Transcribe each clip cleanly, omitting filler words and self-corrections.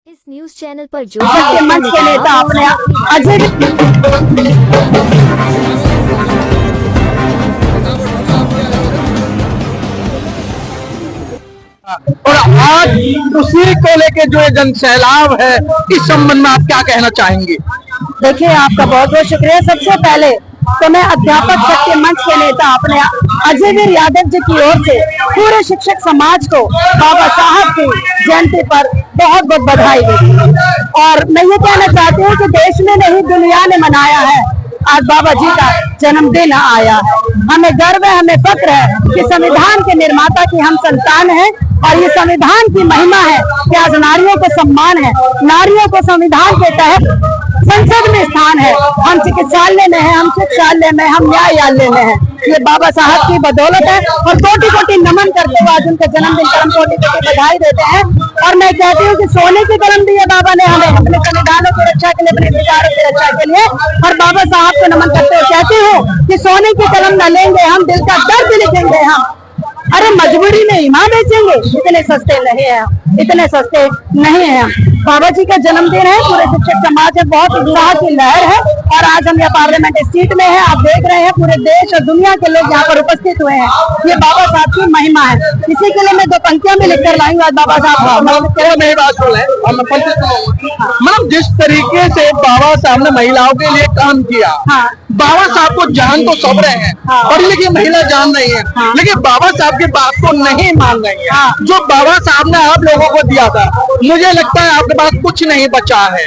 इस news channel पर जो आपके मंच के नेता अपने अजय और आज उसी को लेके जो ये जन सैलाब है, इस संबंध में आप क्या कहना चाहेंगे? देखिए, आपका बहुत बहुत शुक्रिया। सबसे पहले तो मैं अध्यापक शक्ति मंच के नेता अपने अजयवीर यादव जी की ओर से पूरे शिक्षक समाज को बाबा साहब की जयंती पर बहुत बहुत बधाई देती हूँ। और मैं ये कहना चाहती हूँ कि देश में नहीं दुनिया ने मनाया है आज बाबा जी का जन्मदिन आया है। हमें गर्व है, हमें फक्र है कि संविधान के निर्माता की हम संतान हैं और ये संविधान की महिमा है कि आज नारियों को सम्मान है, नारियों को संविधान के तहत संसद में स्थान है। हम चिकित्सालय में है, हम शिक्षालय में, हम न्यायालय में है। ये बाबा साहब की बदौलत है और कोटि कोटि नमन करते हुए आज उनके जन्मदिन पर हम कोटि कोटि बधाई देते हैं। और मैं कहती हूँ कि सोने की कलम दी है बाबा ने हमें अपने संविधानों की रक्षा के लिए, अपने विचारों की रक्षा के लिए। और बाबा साहब को नमन करते हुए कहती हूँ कि सोने की कलम न लेंगे हम, दिल का दर्द लिखेंगे हम। अरे मजबूरी में ईमान बेचेंगे, इतने सस्ते नहीं है, इतने सस्ते नहीं है। बाबा जी का जन्मदिन है, पूरे शिक्षक समाज में बहुत उत्साह की लहर है। और आज हम यहाँ पार्लियामेंट स्ट्रीट में है, आप देख रहे हैं पूरे देश और दुनिया के लोग यहाँ पर उपस्थित हुए हैं। ये बाबा साहब की महिमा है। इसी के लिए मैं दो पंक्तियां भी लिख कर लाई हूँ आज बाबा साहब। मतलब जिस तरीके से बाबा साहब ने महिलाओं के लिए काम किया, बाबा साहब को जान तो सब रहे हैं, पढ़ी लिखी महिला जान रही है, लेकिन बाबा साहब की बात को नहीं मान रही है। जो बाबा साहब ने आप लोगों को दिया था, मुझे लगता है आपके पास कुछ नहीं बचा है।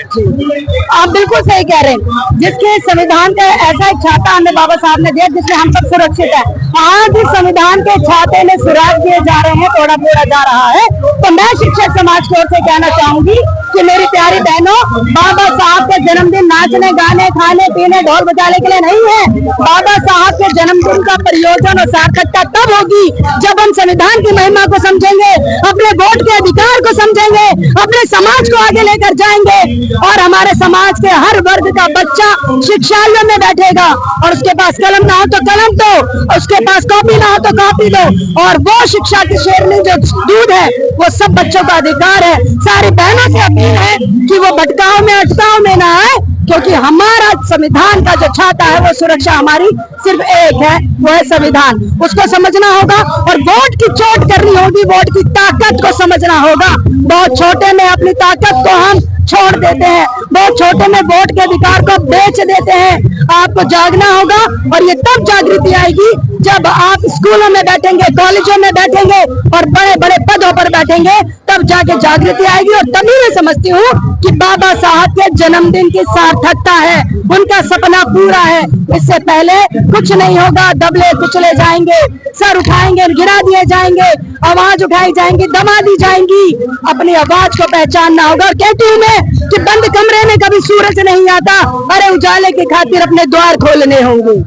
आप बिल्कुल सही कह रहे हैं। जिसके संविधान का ऐसा एक छाता हमें बाबा साहब ने दिया जिससे हम सब सुरक्षित है। आज इस संविधान के छाते में सुराग किए जा रहे हैं, तोड़ा फोड़ा जा रहा है। तो मैं शिक्षक समाज की ओर से कहना चाहूंगी कि मेरी प्यारी बहनों, बाबा साहब का जन्मदिन नाचने गाने खाने पीने ढोल बजाने के लिए नहीं है। बाबा साहब के जन्मदिन का प्रयोजन और सार्थकता तब होगी जब हम संविधान की महिमा को समझेंगे, अपने वोट के अधिकार को समझेंगे, अपने समाज को आगे लेकर जाएंगे और हमारे समाज के हर वर्ग का बच्चा शिक्षालय में बैठेगा और उसके पास कलम ना हो तो कलम दो, उसके पास कॉपी ना हो तो कॉपी दो। और वो शिक्षा की शेरनी जो दूध है वो सब बच्चों का अधिकार है। सारी बहनों से अपील है कि वो भटकाव में अटकाव में ना आए, क्योंकि हमारा संविधान का जो छाता है वो सुरक्षा हमारी सिर्फ एक है, वो है संविधान। उसको समझना होगा और वोट की चोट करनी होगी, वोट की ताकत को समझना होगा। बहुत छोटे में अपनी ताकत को हम छोड़ देते हैं, बहुत छोटे में वोट के अधिकार को बेच देते हैं। आपको जागना होगा और ये तब जागृति आएगी जब आप स्कूलों में बैठेंगे, कॉलेजों में बैठेंगे और बड़े बड़े पदों पर बैठेंगे, तब जाके जागृति आएगी। और तभी मैं समझती हूँ कि बाबा साहब के जन्मदिन की सार्थकता है, उनका सपना पूरा है। इससे पहले कुछ नहीं होगा। दबले कुचले जाएंगे, सर उठाएंगे, गिरा दिए जाएंगे, आवाज उठाई जाएंगी, दबा दी जाएंगी। अपनी आवाज को पहचानना होगा। और कहती हूँ मैं कि बंद कमरे में कभी सूरज नहीं आता, अरे उजाले की खातिर अपने द्वार खोलने होंगे।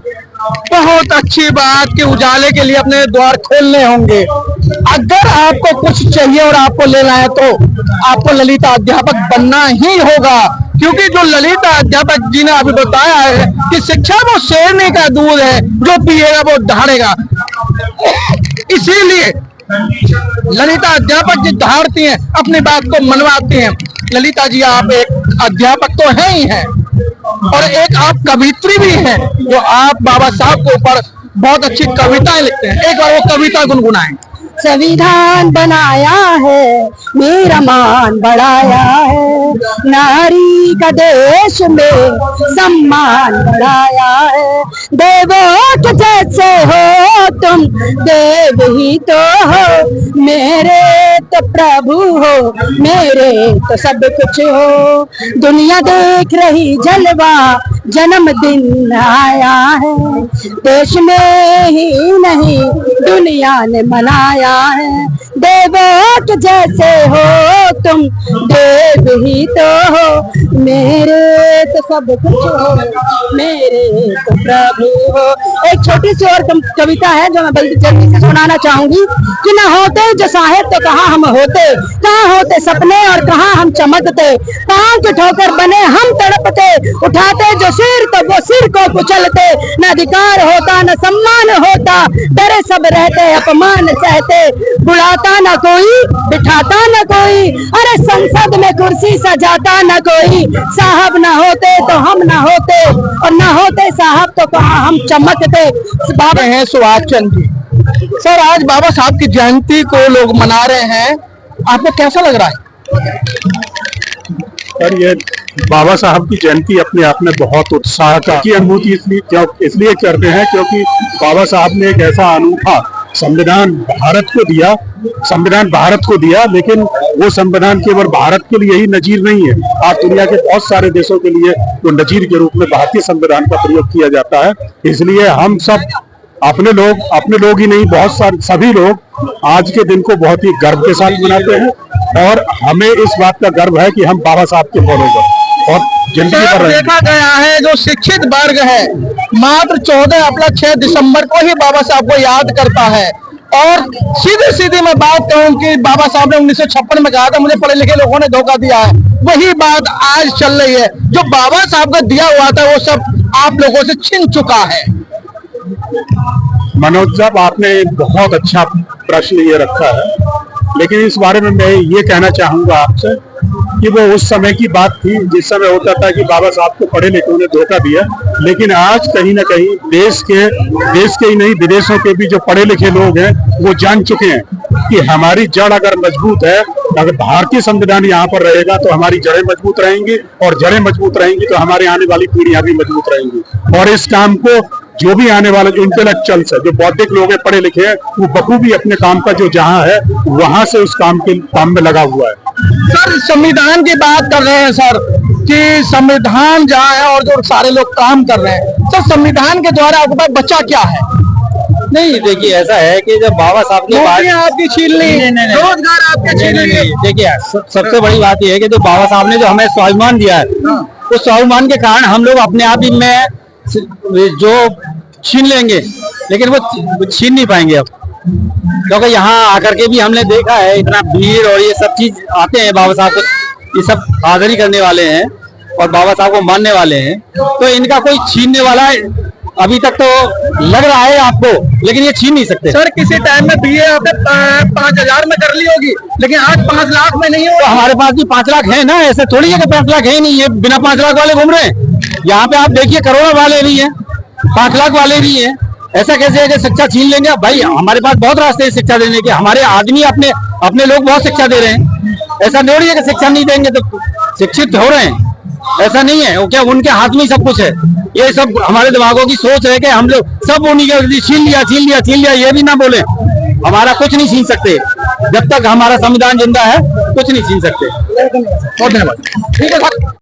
बहुत अच्छी बात कि उजाले के लिए अपने द्वार खोलने होंगे। अगर आपको कुछ चाहिए और आपको लेना है तो आपको ललिता अध्यापक बनना ही होगा, क्योंकि जो ललिता अध्यापक जी ने अभी बताया है कि शिक्षा वो शेरनी का दूध है, जो पिएगा वो दहाड़ेगा। इसीलिए ललिता अध्यापक जी दहाड़ती हैं, अपनी बात को मनवाती हैं। ललिता जी, आप एक अध्यापक तो हैं ही हैं और एक आप कवित्री भी हैं, जो आप बाबा साहब के ऊपर बहुत अच्छी कविताएं लिखते हैं। एक बार वो कविता गुनगुनाएं। संविधान बनाया है, मेरा मान बढ़ाया है, नारी का देश में सम्मान बढ़ाया है। देवों के जैसे हो तुम, देव ही तो हो, मेरे तो प्रभु हो, मेरे तो सब कुछ हो। दुनिया देख रही जलवा, जन्मदिन आया है, देश में ही नहीं दुनिया ने मनाया है। देवों के जैसे हो तुम, देव ही तो हो, मेरे तो सब कुछ हो, मेरे तो प्रभु हो। एक छोटी सी और कविता है जो मैं बल्कि जल्दी से सुनाना चाहूंगी कि न होते जो साहेब तो कहाँ हम होते, कहाँ होते सपने और कहाँ हम चमकते, कहाँ के ठोकर बने हम तड़पते, उठाते जो शेर तो वो सिर को कुचलते, न अधिकार होता न सम्मान होता, डरे सब रहते अपमान सहते, बुलाता न कोई बिठाता न कोई, अरे संसद में कुर्सी सजाता न कोई, साहब न होते तो हम न होते, और न होते साहब तो कहाँ हम चमकते। बाबा हैं सुभाष चंद्र जी। सर, आज बाबा साहब की जयंती को लोग मना रहे हैं, आपको कैसा लग रहा है? और ये बाबा साहब की जयंती अपने आप में बहुत उत्साह की अनुभूति इसलिए करते हैं क्योंकि बाबा साहब ने एक ऐसा अनूठा संविधान भारत को दिया, लेकिन वो संविधान केवल भारत के लिए ही नजीर नहीं है। आज दुनिया के बहुत सारे देशों के लिए वो नजीर के रूप में भारतीय संविधान का प्रयोग किया जाता है। इसलिए हम सब अपने लोग ही नहीं, बहुत सारे सभी लोग आज के दिन को बहुत ही गर्व के साथ मनाते हैं और हमें इस बात का गर्व है कि हम बाबा साहब के फॉलोवर और जिंदगी भर देखा गया है जो शिक्षित वर्ग है मात्र 6 दिसंबर को ही बाबा साहब को याद करता है। और सीधी मैं बात कहूं कि बाबा साहब ने 1956 में कहा था मुझे पढ़े लिखे लोगों ने धोखा दिया है, वही बात आज चल रही है। जो बाबा साहब का दिया हुआ था वो सब आप लोगों से छिन चुका है। मनोज साहब, आपने बहुत अच्छा प्रश्न ये रखा है, लेकिन इस बारे में मैं ये कहना चाहूंगा आपसे कि वो उस समय की बात थी जिस समय होता था कि बाबा साहब को पढ़े लिखे ने धोखा दिया, लेकिन आज कहीं ना कहीं देश के ही नहीं विदेशों के भी जो पढ़े लिखे लोग हैं वो जान चुके हैं कि हमारी जड़ अगर मजबूत है, अगर भारतीय संविधान यहाँ पर रहेगा तो हमारी जड़ें मजबूत रहेंगी, और जड़ें मजबूत रहेंगी तो हमारे आने वाली पीढ़ियां भी मजबूत रहेंगी। और इस काम को जो भी आने वाले जो इंटेलेक्चुअल्स है, जो बौद्धिक लोग हैं, पढ़े लिखे हैं, वो बखूबी अपने काम का जो जहां है वहां से उस काम में लगा हुआ है। सर, संविधान की बात कर रहे हैं सर कि संविधान जहाँ है और जो सारे लोग काम कर रहे हैं, सर संविधान के द्वारा आपके पास बच्चा क्या है? नहीं, देखिए ऐसा है कि जब बाबा साहब की बात आपकी छीन ली, रोजगार आपके छीन लिए। देखिए सबसे बड़ी बात यह है कि जो बाबा साहब ने जो हमें स्वाभिमान दिया है, उस स्वाभिमान के कारण हम लोग अपने आप ही में जो छीन लेंगे, लेकिन वो छीन नहीं पाएंगे अब, क्योंकि यहाँ आकर के भी हमने देखा है इतना भीड़ और ये सब चीज आते हैं बाबा साहब को, ये सब हाजिरी करने वाले हैं और बाबा साहब को मानने वाले हैं, तो इनका कोई छीनने वाला अभी तक तो लग रहा है आपको, लेकिन ये छीन नहीं सकते। सर, किसी टाइम में बीए आपने 5,000 में कर ली होगी, लेकिन आज 5 लाख में नहीं हो। तो हमारे पास भी 5 लाख है ना, ऐसे थोड़ी है कि 5 लाख है ही नहीं है, बिना 5 लाख वाले घूम रहे हैं। यहाँ पे आप देखिए करोड़ों वाले भी हैं, 5 लाख वाले भी हैं। ऐसा कैसे है कि शिक्षा छीन लेंगे? भाई हमारे पास बहुत रास्ते हैं शिक्षा देने के, हमारे आदमी अपने लोग बहुत शिक्षा दे रहे हैं। ऐसा नहीं है कि शिक्षा नहीं देंगे तो शिक्षित हो रहे हैं, ऐसा नहीं है। वो क्या उनके हाथ में ही सब कुछ है? ये सब हमारे दिमागों की सोच है कि हम लोग सब उन्हीं के छीन लिया, ये भी ना बोले। हमारा कुछ नहीं छीन सकते, जब तक हमारा संविधान जिंदा है कुछ नहीं छीन सकते। बहुत धन्यवाद। ठीक है सर।